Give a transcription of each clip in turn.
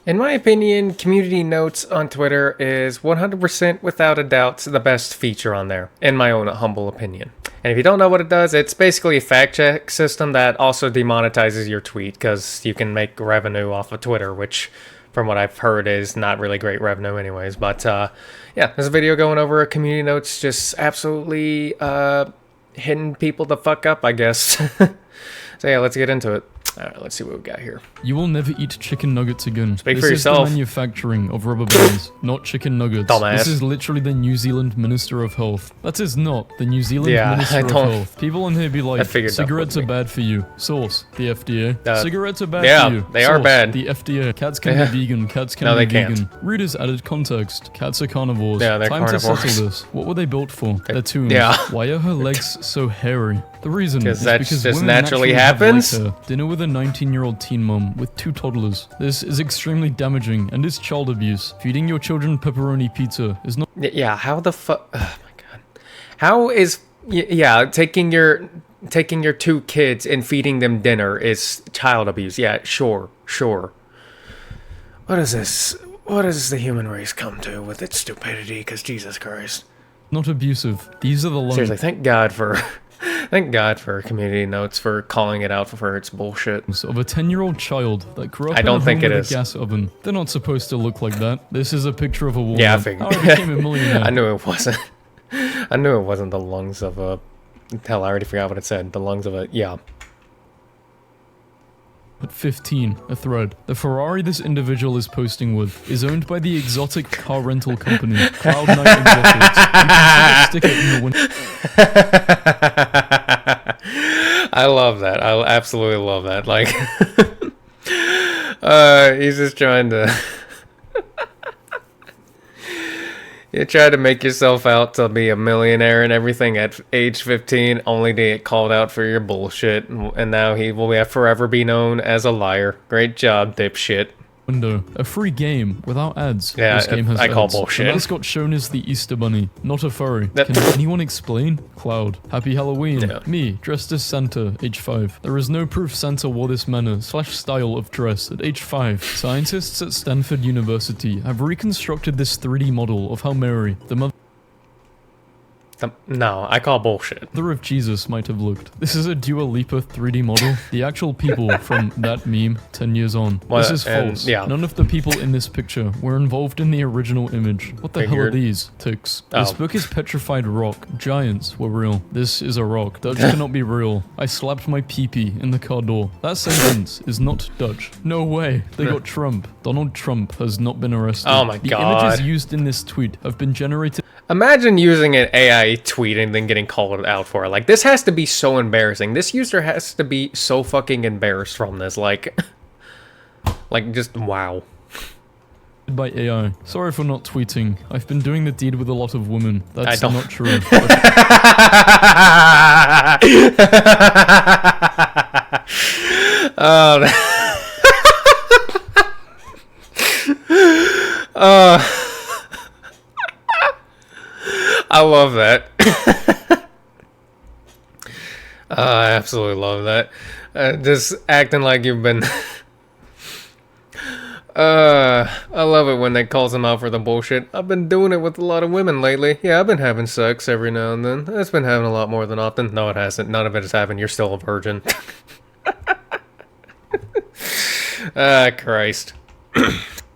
In my opinion, Community Notes on Twitter is 100% without a doubt the best feature on there, in my own humble opinion. And if you don't know what it does, it's basically a fact check system that also demonetizes your tweet because you can make revenue off of Twitter, which from what I've heard is not really great revenue anyways. But yeah, there's a video going over Community Notes just absolutely hitting people the fuck up, I guess. So yeah, let's get into it. Alright, let's see what we got here. You will never eat chicken nuggets again. Speak for yourself. This is the manufacturing of rubber bands, not chicken nuggets. Dumbass. This is literally the New Zealand Minister of Health. That is not the New Zealand Minister of Health. People in here be like, cigarettes are bad for you. Source, the FDA. Cigarettes are bad for you. They are bad. The FDA. Cats can be vegan. Cats can be vegan. Readers added context. Cats are carnivores. Yeah, they're Time carnivores. to settle this. What were they built for? They're tombs. Yeah. Why are her legs so hairy? The reason is because just women naturally have happens. light hair. Dinner with a 19-year-old teen mom with 2 toddlers. This is extremely damaging and is child abuse. Feeding your children pepperoni pizza is not. Yeah, how the fuck? Oh my god. How is taking your 2 kids and feeding them dinner is child abuse? Yeah, sure. What is this? What does the human race come to with its stupidity? Because Jesus Christ. Not abusive. These are the lungs. Seriously, thank God for Community Notes for calling it out for its bullshit. Of a 10-year-old child that grew up I don't think in it a is. gas oven. They're not supposed to look like that. This is a picture of a woman. Yeah, I figured. How I became a millionaire. I knew it wasn't. I knew it wasn't the lungs of a. Hell, I already forgot what it said. The lungs of a. Yeah. At 15, a thread. The Ferrari this individual is posting with is owned by the exotic car rental company, Cloud9 Exotics. You can stick it in the window. I love that. I absolutely love that. Like, he's just trying to. You try to make yourself out to be a millionaire and everything at age 15, only to get called out for your bullshit, and now he will forever be known as a liar. Great job, dipshit. Window. A free game without ads. Yeah, this game has I call ads. bullshit. The mascot shown is the Easter Bunny, not a furry. Can anyone explain? Cloud. Happy Halloween. Yeah. Me, dressed as Santa, age 5. There is no proof Santa wore this manner/style of dress at age 5. Scientists at Stanford University have reconstructed this 3D model of how Mary, the mother No, I call bullshit. of Jesus might have looked. This is a Dua Lipa 3D model. The actual people from that meme 10 years on. Well, this is false. yeah. None of the people in this picture were involved in the original image. What the hell are these? Ticks. This book is petrified rock. Giants were real. This is a rock. Dutch cannot be real. I slapped my pee-pee in the car door. That sentence is not Dutch. No way. They got Trump. Donald Trump has not been arrested. Oh my the god. Images used in this tweet have been generated. Imagine using an AI tweet and then getting called out for it. Like, this has to be so embarrassing. This user has to be so fucking embarrassed from this. Like just wow. By AI. Sorry for not tweeting. I've been doing the deed with a lot of women. That's not true. I love that. I absolutely love that. Just acting like you've been. I love it when they calls them out for the bullshit. I've been doing it with a lot of women lately. Yeah, I've been having sex every now and then. It's been happening a lot more than often. No, it hasn't. None of it has happened. You're still a virgin. Christ.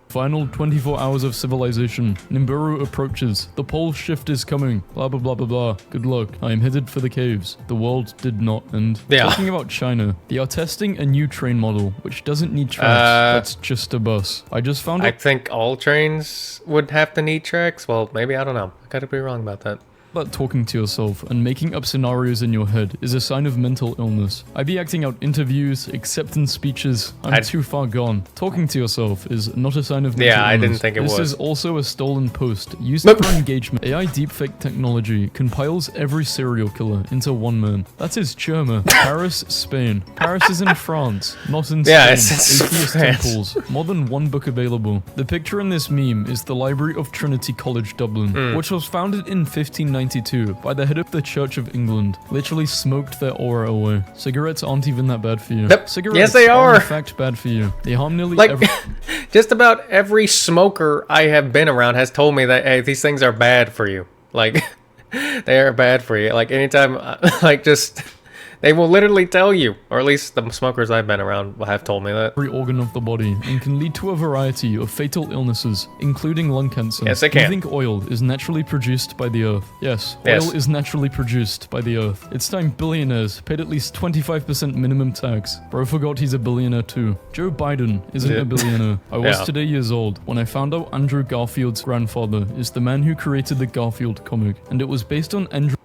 Final 24 hours of civilization. Nibiru approaches. The pole shift is coming. Blah blah blah blah blah. Good luck. I am headed for the caves. The world did not end. Yeah. Talking about China, they are testing a new train model which doesn't need tracks. That's just a bus. I just found I think all trains would have to need tracks. Well, maybe, I don't know. I gotta be wrong about that. But talking to yourself and making up scenarios in your head is a sign of mental illness. I be acting out interviews, acceptance speeches. I'm too far gone. Talking to yourself is not a sign of mental illness. I didn't think it was. This is also a stolen post used for engagement. AI deepfake technology compiles every serial killer into one man. That is German. Paris, Spain. Paris is in France, not in Spain. Yeah, it's Atheist France. temples. More than one book available. The picture in this meme is the Library of Trinity College Dublin, which was founded in 1590 1992 by the head of the Church of England. Literally smoked their aura away. Cigarettes aren't even that bad for you. Nope. Cigarettes Yes, they are. in fact bad for you. They harm nearly Like, every... just about every smoker I have been around has told me that, hey, these things are bad for you. Like, they are bad for you. Like, anytime, like, just... They will literally tell you, or at least the smokers I've been around have told me that. Every organ of the body and can lead to a variety of fatal illnesses, including lung cancer. Yes, it can. You think oil is naturally produced by the earth? Yes, Yes. oil is naturally produced by the earth. It's time billionaires paid at least 25% minimum tax. Bro forgot he's a billionaire too. Joe Biden isn't a billionaire. I was today years old when I found out Andrew Garfield's grandfather is the man who created the Garfield comic, and it was based on Andrew.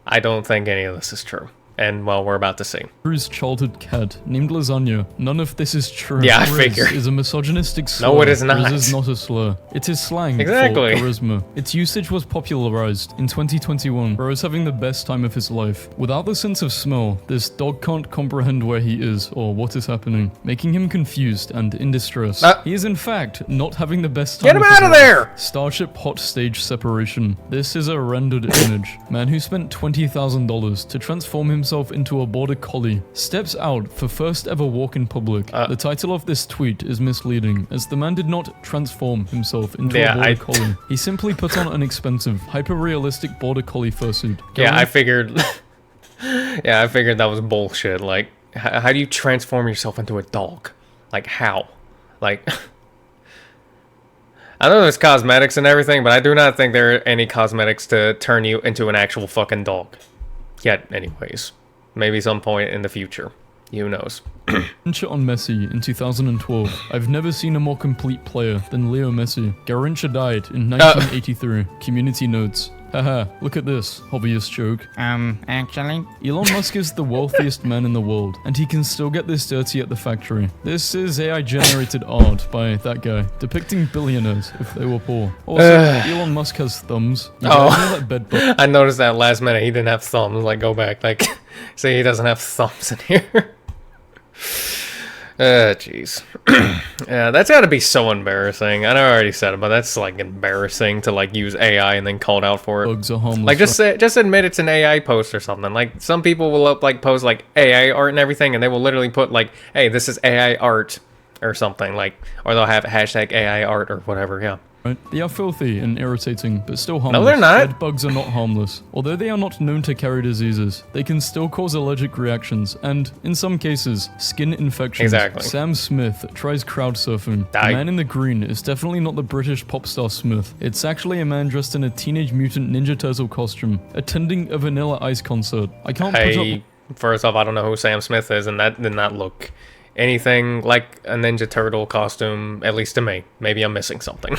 I don't think any of this is true. And, well, we're about to see. Andrew's childhood cat named Lasagna. None of this is true. Yeah, I Riz figure. is a misogynistic slur. No, it is not. Riz is not a slur. It is slang Exactly. for charisma. Its usage was popularized in 2021. Bro is having the best time of his life. Without the sense of smell, this dog can't comprehend where he is or what is happening, making him confused and in distress. He is in fact not having the best time. Get him of his out of life. there! Starship hot stage separation. This is a rendered image. Man who spent $20,000 to transform himself into a border collie steps out for first ever walk in public. The title of this tweet is misleading, as the man did not transform himself into a border collie. He simply put on an expensive, hyper-realistic border collie fursuit. I figured... yeah, I figured that was bullshit. Like, how do you transform yourself into a dog? Like, how? Like... I know there's cosmetics and everything, but I do not think there are any cosmetics to turn you into an actual fucking dog. Yet, anyways. Maybe some point in the future. Who knows? Garincha on Messi in 2012. I've never seen a more complete player than Leo Messi. Garincha died in 1983. Community Notes. Haha, look at this. Obvious joke. Actually? Elon Musk is the wealthiest man in the world, and he can still get this dirty at the factory. This is AI-generated art by that guy, depicting billionaires if they were poor. Also, Elon Musk has thumbs. You know that bed bug. I noticed that last minute he didn't have thumbs. Like, go back. Like, see, he doesn't have thumbs in here. Jeez. Yeah, that's gotta be so embarrassing. I know I already said it, but that's, like, embarrassing to, like, use AI and then called out for it. Bugs are harmless. Like, just admit it's an AI post or something. Like, some people will, like, post, like, AI art and everything, and they will literally put, like, hey, this is AI art or something, like, or they'll have hashtag AI art or whatever, yeah. Right? They are filthy and irritating, but still harmless. No, they're not. Bed bugs are not harmless. Although they are not known to carry diseases, they can still cause allergic reactions and, in some cases, skin infections. Exactly. Sam Smith tries crowd surfing. The man in the green is definitely not the British pop star Smith. It's actually a man dressed in a Teenage Mutant Ninja Turtle costume, attending a Vanilla Ice concert. I can't put up... First off, I don't know who Sam Smith is, and that did not look anything like a Ninja Turtle costume, at least to me. Maybe I'm missing something.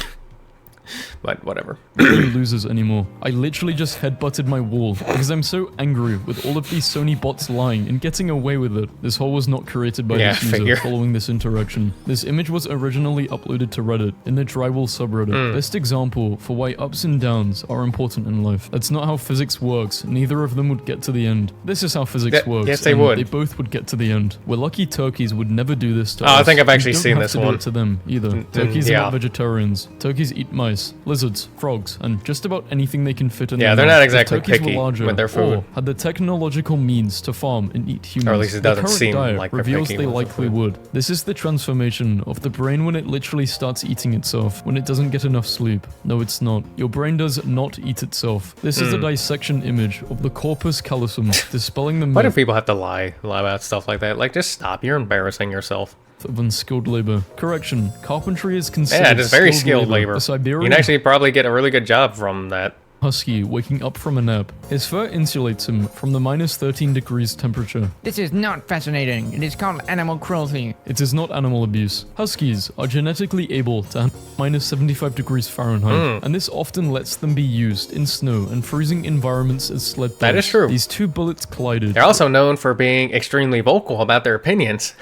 But whatever. Losers anymore. I literally just headbutted my wall because I'm so angry with all of these Sony bots lying and getting away with it. This hole was not created by this user following this interaction. This image was originally uploaded to Reddit in the Drywall subreddit. Best example for why ups and downs are important in life. That's not how physics works. Neither of them would get to the end. This is how physics works. Yes, they would. They both would get to the end. We're lucky turkeys would never do this to us. I think I've actually seen this one. Do it to them either. Turkeys are not vegetarians. Turkeys eat mice, lizards, frogs, and just about anything they can fit in. Yeah, their they're mouth. not exactly If turkeys picky were larger, with their food. or had the technological means to farm and eat humans. Or at least it doesn't their current seem diet like they're reveals picky they with their likely food. would. This is the transformation of the brain when it literally starts eating itself when it doesn't get enough sleep. No, it's not. Your brain does not eat itself. This is a dissection image of the corpus callosum, dispelling the myth. Why do people have to lie about stuff like that? Like, just stop. You're embarrassing yourself. Of unskilled labor. Correction, carpentry is considered Yeah, it is very skilled labor. A Siberian You can actually probably get a really good job from that. husky waking up from a nap. His fur insulates him from the minus 13 degrees temperature. This is not fascinating. It is called animal cruelty. It is not animal abuse. Huskies are genetically able to handle minus 75 degrees Fahrenheit, and this often lets them be used in snow and freezing environments as sled dogs. That is true. These two bullets collided. They're also known for being extremely vocal about their opinions.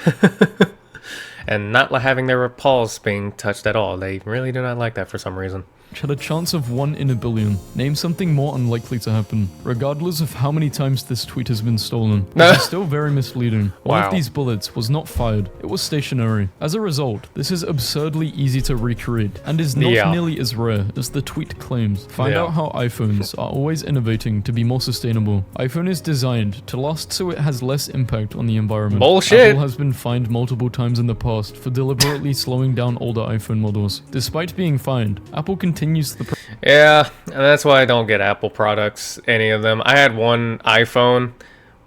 And not having their paws being touched at all. They really do not like that for some reason. which had a chance of 1 in a billion. Name something more unlikely to happen. Regardless of how many times this tweet has been stolen, this is still very misleading. One Wow. of these bullets was not fired, it was stationary. As a result, this is absurdly easy to recreate, and is not nearly as rare as the tweet claims. Find out how iPhones are always innovating to be more sustainable. iPhone is designed to last so it has less impact on the environment. Bullshit. Apple has been fined multiple times in the past for deliberately slowing down older iPhone models. Despite being fined, Apple continues the Yeah, and that's why I don't get Apple products, any of them. I had one iPhone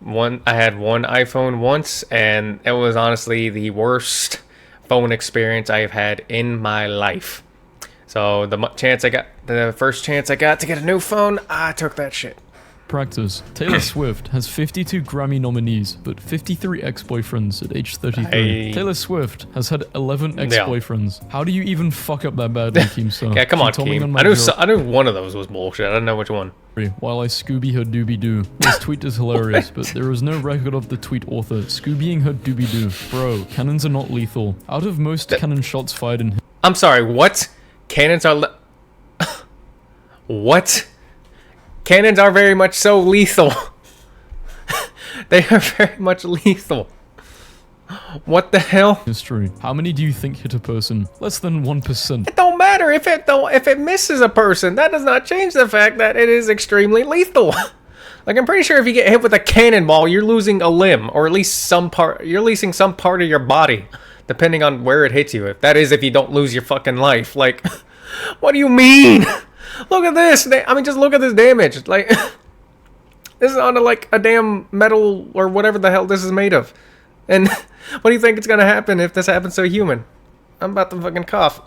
once, and it was honestly the worst phone experience I've had in my life. So the first chance I got to get a new phone, I took that shit. practice. Taylor Swift has 52 Grammy nominees, but 53 ex-boyfriends at age 33. Taylor Swift has had 11 ex-boyfriends. How do you even fuck up that badly, Keemstar? Yeah, come on, Keem. I knew one of those was bullshit. I don't know which one. While I Scooby her doobie-doo. This tweet is hilarious, but there is no record of the tweet author Scoobying her doobie-doo. Bro, cannons are not lethal. Out of most cannon shots fired in... I'm sorry, what? Cannons are what? Cannons are very much so lethal. They are very much lethal. What the hell? History. How many do you think hit a person? Less than 1%. It don't matter if it misses a person. That does not change the fact that it is extremely lethal. Like, I'm pretty sure if you get hit with a cannonball, you're losing a limb, or at least some part. You're losing some part of your body, depending on where it hits you. If you don't lose your fucking life. Like, what do you mean? Look at this. I mean, just look at this damage. Like, this is on like a damn metal or whatever the hell this is made of. And what do you think is gonna happen if this happens to a human? I'm about to fucking cough.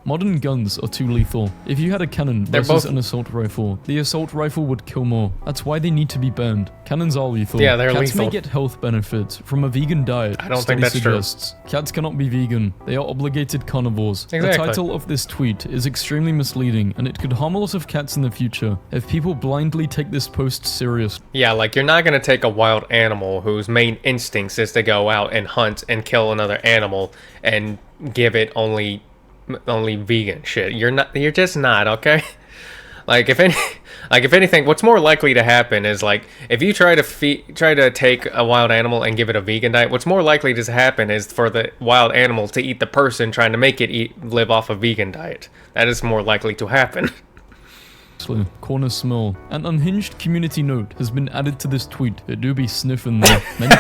Modern guns are too lethal. If you had a cannon versus an assault rifle, the assault rifle would kill more. That's why they need to be banned. Cannons are lethal. Yeah, they're Cats lethal. may get health benefits from a vegan diet. I don't think that's true. Cats cannot be vegan. They are obligated carnivores. Exactly. The title of this tweet is extremely misleading, and it could harm a lot of cats in the future if people blindly take this post serious. Yeah, like, you're not gonna take a wild animal whose main instincts is to go out and hunt and kill another animal and give it only vegan shit. You're just not, okay? Like, if anything, what's more likely to happen is, like, if you try to take a wild animal and give it a vegan diet, what's more likely to happen is for the wild animal to eat the person trying to make it live off a vegan diet. That is more likely to happen. Corner smell. An unhinged community note has been added to this tweet. It do be sniffing there. Many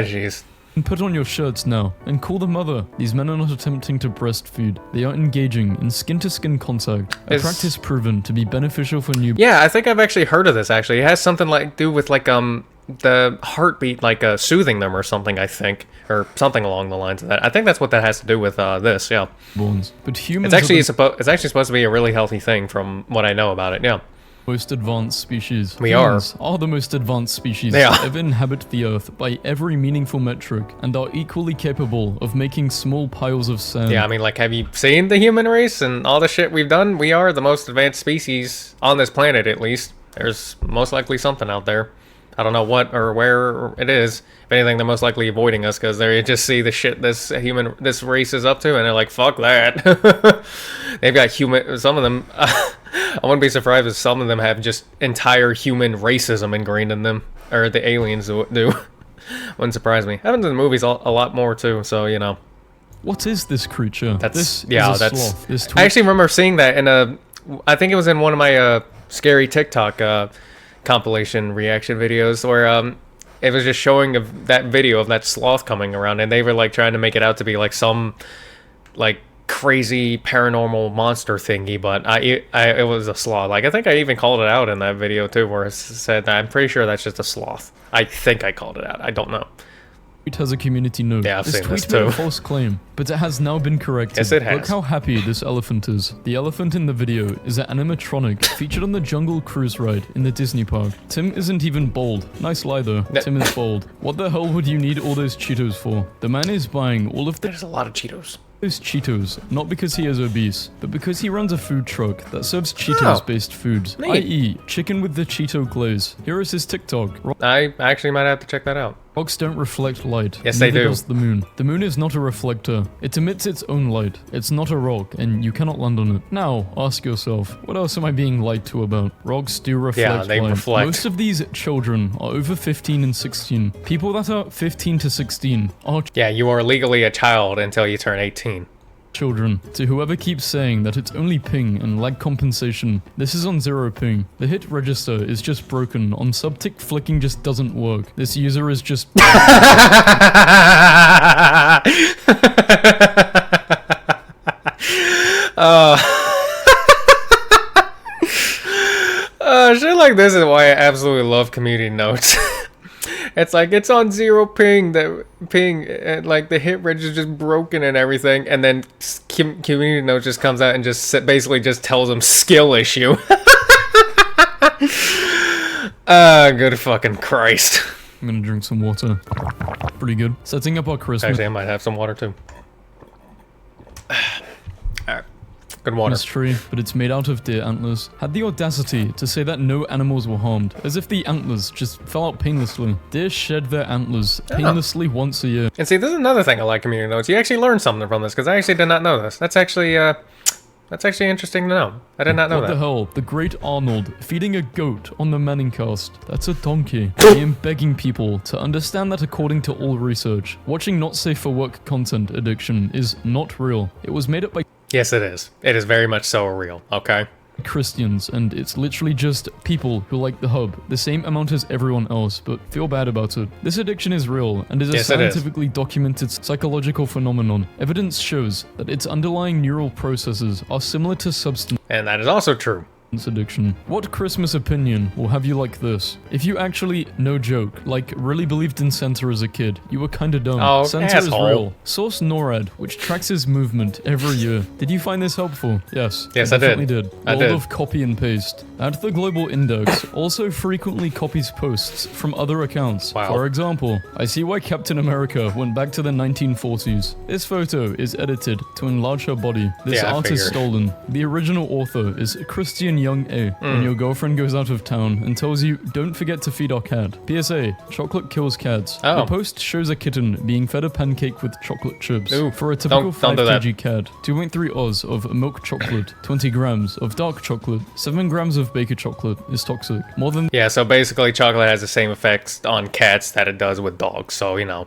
jeez. Put on your shirts now and call the mother. These men are not attempting to breastfeed. They are engaging in skin-to-skin contact. A practice proven to be beneficial for newborns. Yeah, I think I've actually heard of this, actually. It has something to do with, like, the heartbeat, like, soothing them or something, I think. Or something along the lines of that. I think that's what that has to do with, this, yeah. But humans it's actually supposed to be a really healthy thing from what I know about it, yeah. Most advanced species. Humans are the most advanced species to ever inhabit the earth by every meaningful metric, and are equally capable of making small piles of sand. Yeah, I mean, like, have you seen the human race and all the shit we've done? We are the most advanced species on this planet, at least. There's most likely something out there. I don't know what or where it is. If anything, they're most likely avoiding us because they just see the shit this race is up to, and they're like, fuck that. They've got some of them, I wouldn't be surprised if some of them have just entire human racism ingrained in them, or the aliens do. Wouldn't surprise me. Happens in the movies a lot more too, so, you know. What is this creature? Sloth. I actually remember seeing that I think it was in one of my scary TikTok compilation reaction videos where it was just showing that video of that sloth coming around, and they were like trying to make it out to be like some like crazy paranormal monster thingy, but it was a sloth. Like, I think I even called it out in that video too, where it said that I'm pretty sure that's just a sloth. I think I called it out. I don't know. It has a community note. Yeah, I've seen this tweet made too. a false claim, but it has now been corrected. Yes, it has. Look how happy this elephant is. The elephant in the video is an animatronic featured on the Jungle Cruise ride in the Disney park. Tim isn't even bald. Nice lie though. Tim is bald. What the hell would you need all those Cheetos for? The man is buying all of There's a lot of Cheetos. those Cheetos, not because he is obese, but because he runs a food truck that serves Cheetos-based foods, i.e. chicken with the Cheeto glaze. Here is his TikTok. I actually might have to check that out. Rocks don't reflect light. Yes, they Neither do. does the moon. The moon is not a reflector. It emits its own light. It's not a rock, and you cannot land on it. Now, ask yourself, what else am I being lied to about? Rocks do reflect Yeah, they light. reflect. Most of these children are over 15 and 16. People that are 15 to 16 are Yeah, you are legally a child until you turn 18. children. To whoever keeps saying that it's only ping and lag compensation, this is on 0 ping. The hit register is just broken. On subtick, flicking just doesn't work. This user is just... Shit like this is why I absolutely love Community Notes. It's like, it's on 0 ping, and like the hit register is just broken and everything, and then Community Notes just comes out and just basically just tells them skill issue. Good fucking Christ. I'm gonna drink some water. Pretty good. Setting up our Christmas Actually, I might have some water too. Alright. Good water. tree, but it's made out of deer antlers. Had the audacity to say that no animals were harmed, as if the antlers just fell out painlessly. Deer shed their antlers painlessly once a year. And see, this is another thing I like Community Notes. You actually learn something from this, because I actually did not know this. That's actually interesting to know. I did not know What that. the hell? The great Arnold feeding a goat on the Manningcast. That's a donkey. I am begging people to understand that according to all research, watching not safe for work content addiction is not real. It was made up by Yes, it is. It is very much so real, okay? Christians, and it's literally just people who like the hub the same amount as everyone else, but feel bad about it. This addiction is real and is a Yes, it is. scientifically documented psychological phenomenon. Evidence shows that its underlying neural processes are similar to substance And that is also true. addiction. What Christmas opinion will have you like this? If you actually, no joke, like really believed in Santa as a kid, you were kinda dumb. Oh, Santa asshole. is real. Source NORAD, which tracks his movement every year. Did you find this helpful? Yes. Yes, I did. Definitely did. I World did. of copy and paste. At the Global Index also frequently copies posts from other accounts. Wow. For example, I see why Captain America went back to the 1940s. This photo is edited to enlarge her body. This Yeah, I art is figured. stolen. The original author is Christian Young A. When your girlfriend goes out of town and tells you, don't forget to feed our cat. PSA, chocolate kills cats. Oh. The post shows a kitten being fed a pancake with chocolate chips. Ooh, For a typical don't do 5 that. kg cat, 2.3 Oz of milk chocolate, 20 grams of dark chocolate, 7 grams of baker chocolate is toxic. More than Yeah, so basically chocolate has the same effects on cats that it does with dogs. So, you know,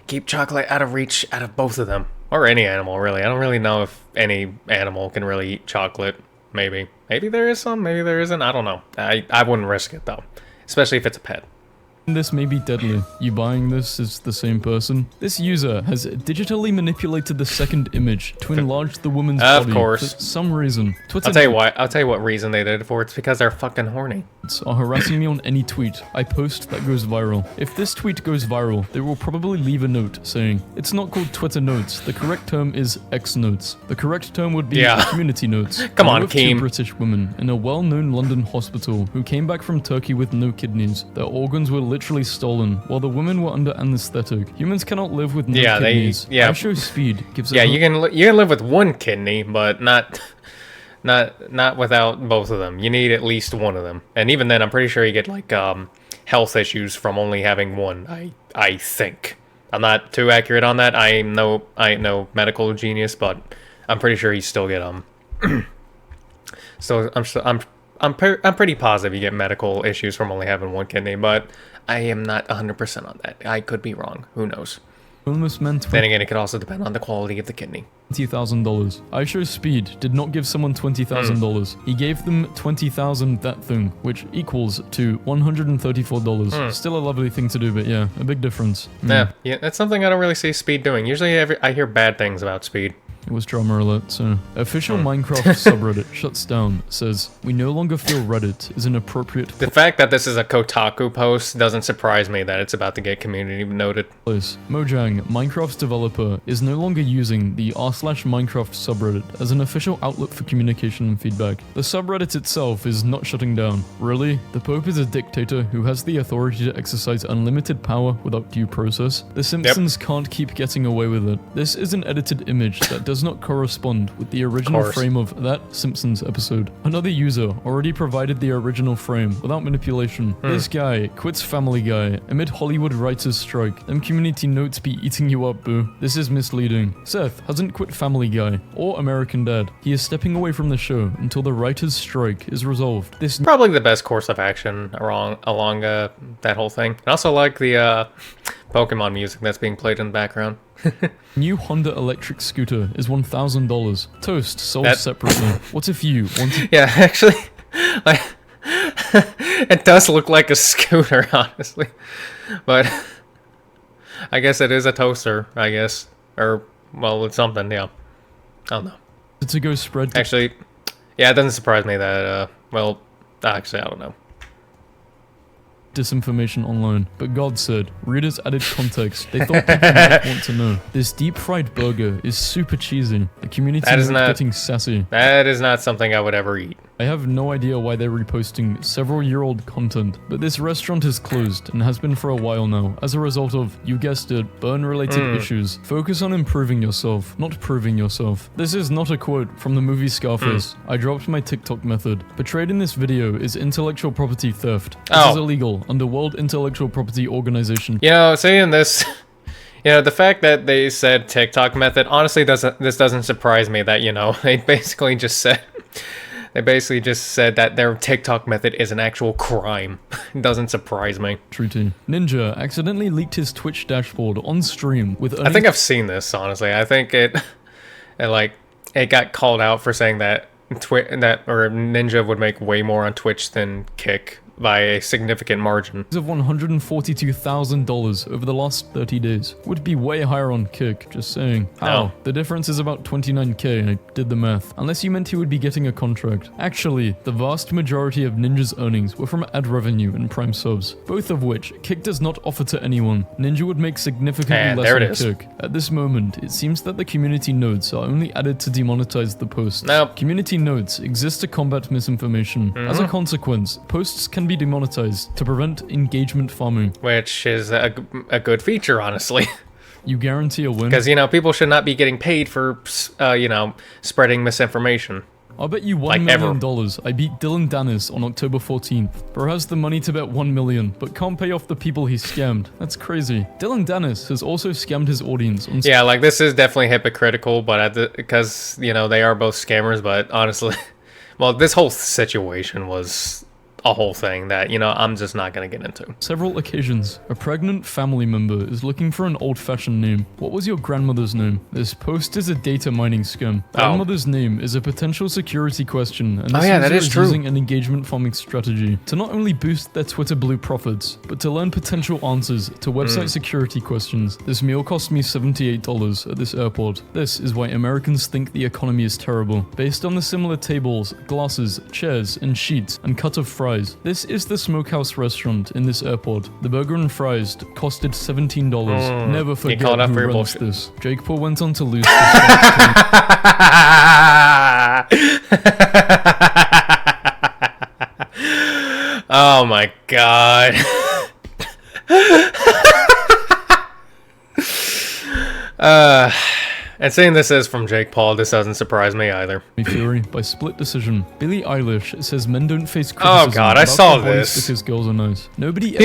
keep chocolate out of reach out of both of them. Or any animal, really. I don't really know if any animal can really eat chocolate. Maybe. Maybe there is some, maybe there isn't. I don't know. I wouldn't risk it, though. Especially if it's a pet. this may be deadly. You buying this is the same person. This user has digitally manipulated the second image to enlarge the woman's Of body course. for some reason. Twitter I'll tell you why. I'll tell you what reason they did it for. It's because they're fucking horny. are harassing me on any tweet I post that goes viral. If this tweet goes viral, they will probably leave a note saying, it's not called Twitter Notes, the correct term is X Notes. The correct term would be Yeah. Community Notes. Come I on, know of two Keem. British women in a well-known London hospital who came back from Turkey with no kidneys. Their organs were literally stolen, while the women were under anesthetic. Humans cannot live with no Yeah, kidneys. yeah. I show speed gives Yeah, a you can live with one kidney, but not without both of them. You need at least one of them, and even then, I'm pretty sure you get like health issues from only having one. I think I'm not too accurate on that. I ain't no medical genius, but I'm pretty sure you still get So I'm pretty positive you get medical issues from only having one kidney, but I am not 100% on that. I could be wrong. Who knows? homeless men Then again, it could also depend on the quality of the kidney. $20,000. I show speed did not give someone $20,000. He gave them 20,000 that thing, which equals to $134. Still a lovely thing to do, but yeah, a big difference. Yeah, that's something I don't really see Speed doing. Usually I hear bad things about Speed. It was drama alert, so... Official Minecraft subreddit shuts down, says, we no longer feel Reddit is an appropriate The fact that this is a Kotaku post doesn't surprise me that it's about to get community noted. place. Mojang, Minecraft's developer, is no longer using the r/Minecraft subreddit as an official outlet for communication and feedback. The subreddit itself is not shutting down. Really? The Pope is a dictator who has the authority to exercise unlimited power without due process? The Simpsons can't keep getting away with it. This is an edited image that does does not correspond with the original frame of that Simpsons episode. Another user already provided the original frame without manipulation. This guy quits Family Guy amid Hollywood writers' strike. Them Community Notes be eating you up, boo. This is misleading. Seth hasn't quit Family Guy or American Dad. He is stepping away from the show until the writers' strike is resolved. This probably the best course of action along that whole thing. I also like the Pokemon music that's being played in the background. New Honda electric scooter is $1,000. Toast sold separately. What if you wanted... Yeah, actually, like, it does look like a scooter, honestly. But I guess it is a toaster, I guess. Or, well, it's something, yeah. I don't know. To go spread... Actually, yeah, it doesn't surprise me that, well, actually, I don't know. Disinformation online, but God said, readers added context. They thought people might want to know. This deep-fried burger is super cheesy. The community is getting sassy. That is not something I would ever eat. I have no idea why they're reposting several-year-old content, but this restaurant is closed and has been for a while now as a result of, you guessed it, burn-related issues. Focus on improving yourself, not proving yourself. This is not a quote from the movie Scarface. I dropped my TikTok method. Portrayed in this video is intellectual property theft. This is illegal under World Intellectual Property Organization. You know, seeing this... You know, the fact that they said TikTok method, honestly, this doesn't surprise me that, you know, they basically just said that their TikTok method is an actual crime. It doesn't surprise me. True tea. Ninja accidentally leaked his Twitch dashboard on stream with... I think I've seen this, honestly. I think it got called out for saying that Ninja would make way more on Twitch than Kick by a significant margin. Of $142,000 over the last 30 days. Would be way higher on Kick, just saying. How? The difference is about 29k, I did the math. Unless you meant he would be getting a contract. Actually, the vast majority of Ninja's earnings were from ad revenue and Prime subs, both of which Kick does not offer to anyone. Ninja would make significantly less on Kick. At this moment, it seems that the community notes are only added to demonetize the posts. Nope. Community notes exist to combat misinformation. As a consequence, posts can be demonetized to prevent engagement farming. Which is a good feature, honestly. You guarantee a win? Because, you know, people should not be getting paid for, you know, spreading misinformation. I'll bet you $1 million I beat Dylan Dennis on October 14th. Bro has the money to bet $1 million, but can't pay off the people he scammed. That's crazy. Dylan Dennis has also scammed his audience on... Yeah, like, this is definitely hypocritical, but because, you know, they are both scammers, but honestly... Well, this whole situation was... a whole thing that, you know, I'm just not gonna get into. Several occasions, a pregnant family member is looking for an old-fashioned name. What was your grandmother's name? This post is a data mining scam. Grandmother's name is a potential security question, and this user is using an engagement farming strategy to not only boost their Twitter blue profits, but to learn potential answers to website security questions. This meal cost me $78 at this airport. This is why Americans think the economy is terrible. Based on the similar tables, glasses, chairs, and sheets, and cut of fries. This is the smokehouse restaurant in this airport. The burger and fries costed $17. Never forget who runs this. Jake Paul went on to lose the Oh my god. And saying this is from Jake Paul, this doesn't surprise me either. Fury by split decision. Billie Eilish says men don't face criticism. Oh god, I saw this. Because girls are nice. Nobody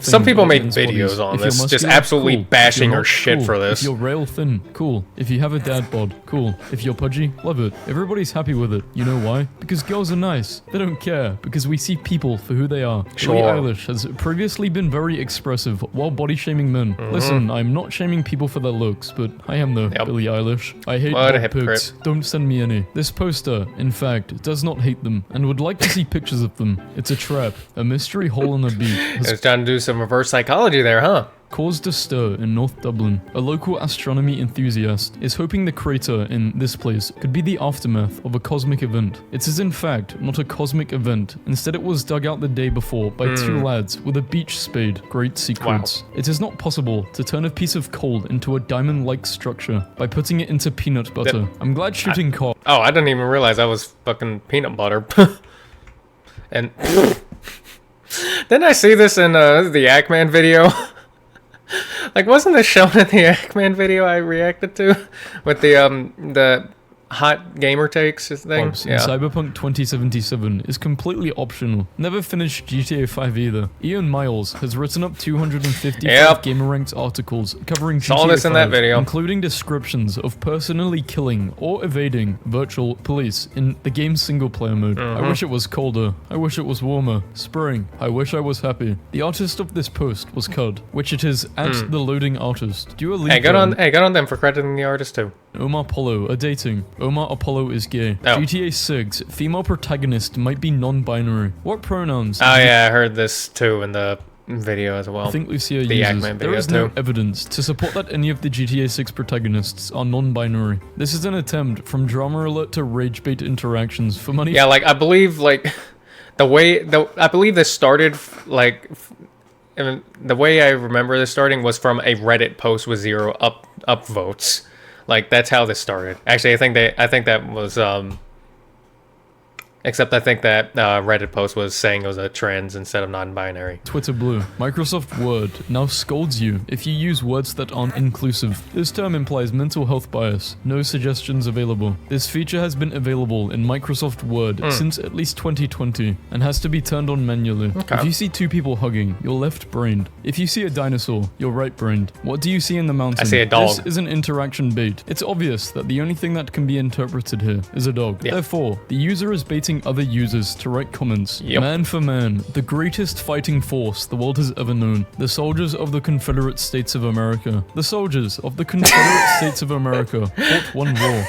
some people made videos on this, just absolutely bashing her shit for this. If you're rail thin, cool. If you have a dad bod, cool. If you're pudgy, love it. Everybody's happy with it. You know why? Because girls are nice. They don't care, because we see people for who they are. Sure. Billie Eilish has previously been very expressive while body shaming men. Listen, I'm not shaming people for their looks, but I am though, Billie Eilish. I hate dog pics. Don't send me any. This poster, in fact, does not hate them and would like to see pictures of them. It's a trap. A mystery hole in a beat. It's trying to do some reverse psychology there, huh? Caused a stir in North Dublin. A local astronomy enthusiast is hoping the crater in this place could be the aftermath of a cosmic event. It is in fact not a cosmic event. Instead it was dug out the day before by two lads with a beach spade. Great secrets. Wow. It is not possible to turn a piece of coal into a diamond-like structure by putting it into peanut butter. I'm glad shooting cock. Oh, I didn't even realize that was fucking peanut butter. And didn't I see this in the Ackman video? Like, wasn't this shown in the Eggman video I reacted to with the hot gamer takes thing? In Cyberpunk 2077 is completely optional. Never finished GTA 5 either. Ian Miles has written up 255 GamerRanks articles covering GTA 5, in that video, including descriptions of personally killing or evading virtual police in the game's single-player mode. I wish it was colder. I wish it was warmer. Spring. I wish I was happy. The artist of this post was Cud, which it is at the loading artist. Do a lead good on them for crediting the artist too. Omar Apollo are dating. Omar Apollo is gay. GTA 6, female protagonist might be non-binary. What pronouns? Oh yeah, I heard this too in the video as well. I think Lucia uses. There is no evidence to support that any of the GTA 6 protagonists are non-binary. This is an attempt from drama alert to rage bait interactions for money. Yeah, like I believe I believe this started like the way I remember this starting was from a Reddit post with 0 upvotes. Like, that's how this started. Actually, I think that was, except I think that Reddit post was saying it was a trans instead of non-binary. Twitter Blue. Microsoft Word now scolds you if you use words that aren't inclusive. This term implies mental health bias. No suggestions available. This feature has been available in Microsoft Word since at least 2020 and has to be turned on manually. If you see 2 people hugging, you're left-brained. If you see a dinosaur, you're right-brained. What do you see in the mountain? I see a dog. This is an interaction bait. It's obvious that the only thing that can be interpreted here is a dog. Therefore, the user is baiting other users to write comments. Man for man, the greatest fighting force the world has ever known. The soldiers of the Confederate States of America. The soldiers of the Confederate States of America fought one war.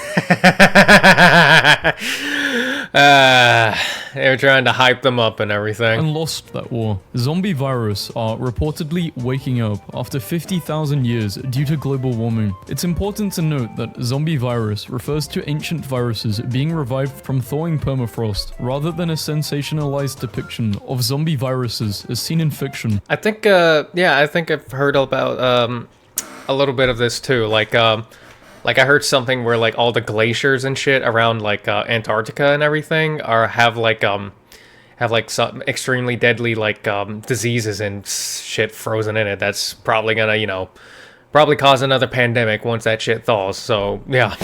They were trying to hype them up and everything. And lost that war. Zombie virus are reportedly waking up after 50,000 years due to global warming. It's important to note that zombie virus refers to ancient viruses being revived from thawing permafrost, rather than a sensationalized depiction of zombie viruses as seen in fiction. I think, I think I've heard about a little bit of this too. Like I heard something where like all the glaciers and shit around like Antarctica and everything have some extremely deadly like diseases and shit frozen in it. That's probably gonna probably cause another pandemic once that shit thaws. So yeah.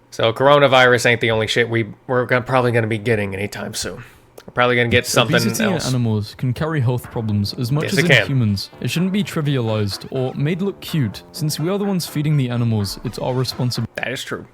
So coronavirus ain't the only shit we're probably gonna be getting anytime soon. We're probably gonna get something Obesity else. In animals can carry health problems as much as in humans. It shouldn't be trivialized or made look cute, since we are the ones feeding the animals. It's our responsibility. That is true.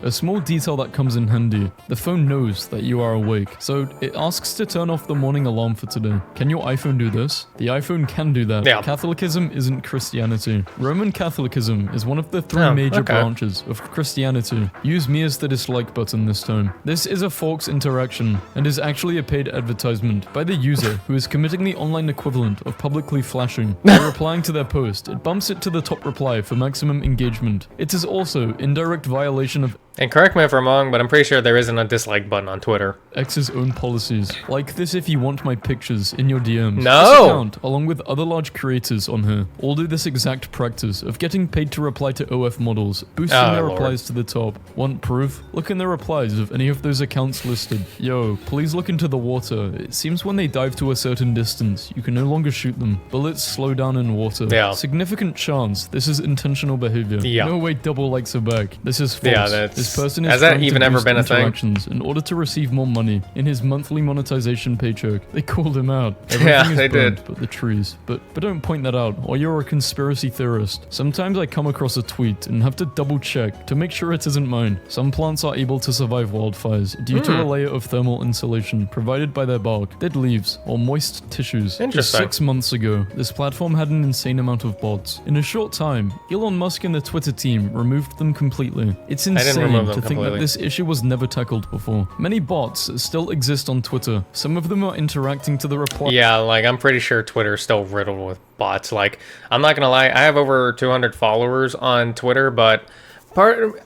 A small detail that comes in handy. The phone knows that you are awake, so it asks to turn off the morning alarm for today. Can your iPhone do this? The iPhone can do that. Yeah. Catholicism isn't Christianity. Roman Catholicism is one of the 3 major branches of Christianity. Use me as the dislike button this time. This is a Forks interaction, and is actually a paid advertisement by the user who is committing the online equivalent of publicly flashing. By replying to their post, it bumps it to the top reply for maximum engagement. It is also indirect violation of And correct me if I'm wrong, but I'm pretty sure there isn't a dislike button on Twitter. X's own policies. Like this if you want my pictures in your DMs. No! This account, along with other large creators on here, all do this exact practice of getting paid to reply to OF models, boosting their replies to the top. Want proof? Look in the replies of any of those accounts listed. Yo, please look into the water. It seems when they dive to a certain distance, you can no longer shoot them. Bullets slow down in water. Yeah. Significant chance this is intentional behavior. Yeah. No way double likes are back. This is false. Yeah, that's... This person is has that even ever been a thing? In order to receive more money in his monthly monetization paycheck. They called him out. Yeah, is they burned, did. But the trees. But don't point that out, or you're a conspiracy theorist. Sometimes I come across a tweet and have to double check to make sure it isn't mine. Some plants are able to survive wildfires due to a layer of thermal insulation provided by their bark, dead leaves, or moist tissues. Just Interesting. 6 months ago, this platform had an insane amount of bots. In a short time, Elon Musk and the Twitter team removed them completely. It's insane to think that this issue was never tackled before. Many bots still exist on Twitter. Some of them are interacting to the reply. Yeah, like I'm pretty sure Twitter is still riddled with bots. Like, I'm not gonna lie, I have over 200 followers on Twitter, but part of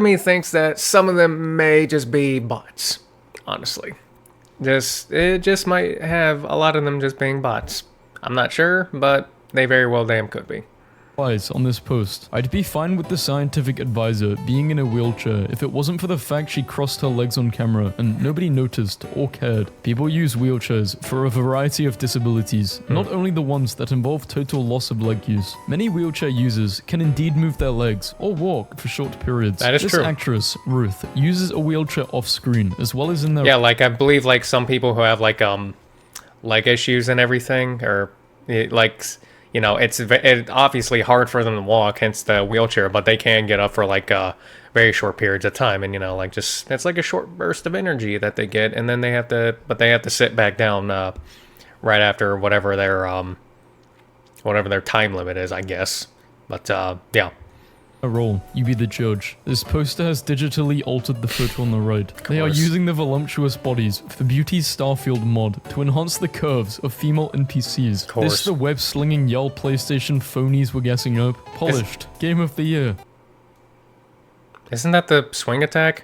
me thinks that some of them may just be bots. Honestly, it just might have a lot of them just being bots. I'm not sure, but they very well damn could be. Advice on this post. I'd be fine with the scientific advisor being in a wheelchair if it wasn't for the fact she crossed her legs on camera and nobody noticed or cared. People use wheelchairs for a variety of disabilities, not only the ones that involve total loss of leg use. Many wheelchair users can indeed move their legs or walk for short periods. That is this true. Actress, Ruth, uses a wheelchair off screen as well as in their... Yeah, like I believe like some people who have like leg issues and everything, or you know, it's obviously hard for them to walk, hence the wheelchair, but they can get up for like very short periods of time, and you know, like just it's like a short burst of energy that they get, and then they have to sit back down right after whatever their time limit is, I guess. But yeah. Roll, you be the judge. This poster has digitally altered the photo on the right. They are using the voluptuous bodies for Beauty's Starfield mod to enhance the curves of female NPCs. This the web-slinging Yell PlayStation phonies were guessing up. Polished. Game of the year. Isn't that the swing attack?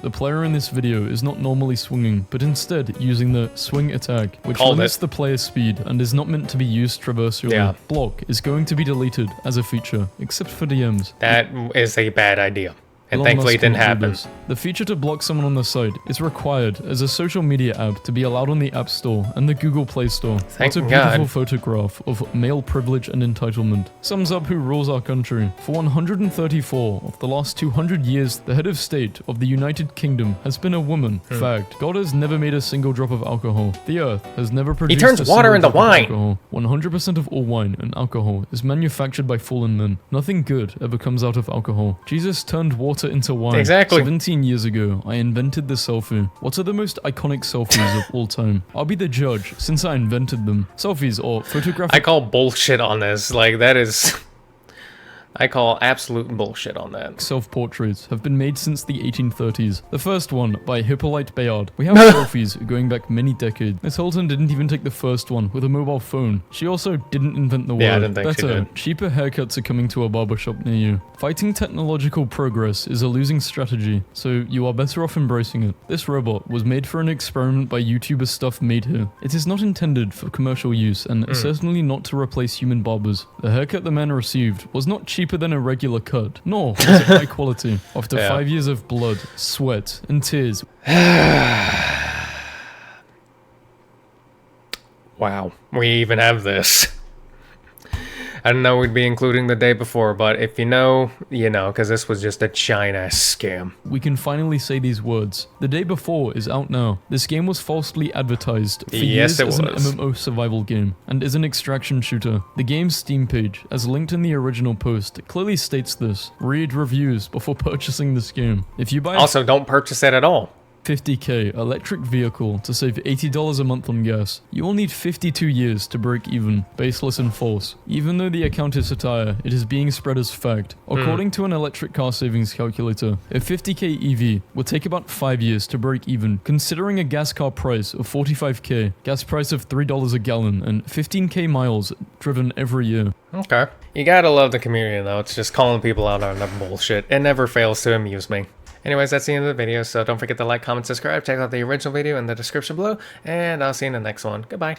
The player in this video is not normally swinging, but instead using the swing attack, which limits the player's speed and is not meant to be used traversally. Yeah. Block is going to be deleted as a feature, except for DMs. That is a bad idea. And thankfully it didn't happen. The feature to block someone on the site is required as a social media app to be allowed on the App Store and the Google Play Store. It's a beautiful photograph of male privilege and entitlement. Sums up who rules our country. For 134 of the last 200 years, the head of state of the United Kingdom has been a woman. Fact. God has never made a single drop of alcohol. The earth has never produced He turns water into wine. 100% of all wine and alcohol is manufactured by fallen men. Nothing good ever comes out of alcohol. Jesus turned water into wine. Exactly. 17 years ago, I invented the selfie. What are the most iconic selfies of all time? I'll be the judge, since I invented them. Selfies or photographic... I call bullshit on this. Like, that is... I call absolute bullshit on that. Self-portraits have been made since the 1830s. The first one by Hippolyte Bayard. We have selfies going back many decades. Miss Holton didn't even take the first one with a mobile phone. She also didn't invent the word. Yeah, I didn't think she Better, did. cheaper haircuts are coming to a barbershop near you. Fighting technological progress is a losing strategy, so you are better off embracing it. This robot was made for an experiment by YouTuber Stuff Made Here. It is not intended for commercial use, and certainly not to replace human barbers. The haircut the man received was not cheaper than a regular cut, nor was it high quality. After 5 years of blood, sweat, and tears. Wow, we even have this. I didn't know we'd be including the day before, but if you know, you know, because this was just a giant-ass scam. We can finally say these words. The Day Before is out now. This game was falsely advertised for years as an MMO survival game, and is an extraction shooter. The game's Steam page, as linked in the original post, clearly states this. Read reviews before purchasing this game. If you buy Also, don't purchase it at all. $50K electric vehicle to save $80 a month on gas, you will need 52 years to break even. Baseless and false. Even though the account is satire, it is being spread as fact. According to an electric car savings calculator, a 50K EV would take about 5 years to break even, considering a gas car price of $45K, gas price of $3 a gallon, and 15K miles driven every year. Okay. You gotta love the community though. It's just calling people out on the bullshit. It never fails to amuse me. Anyways, that's the end of the video, so don't forget to like, comment, subscribe, check out the original video in the description below, and I'll see you in the next one. Goodbye.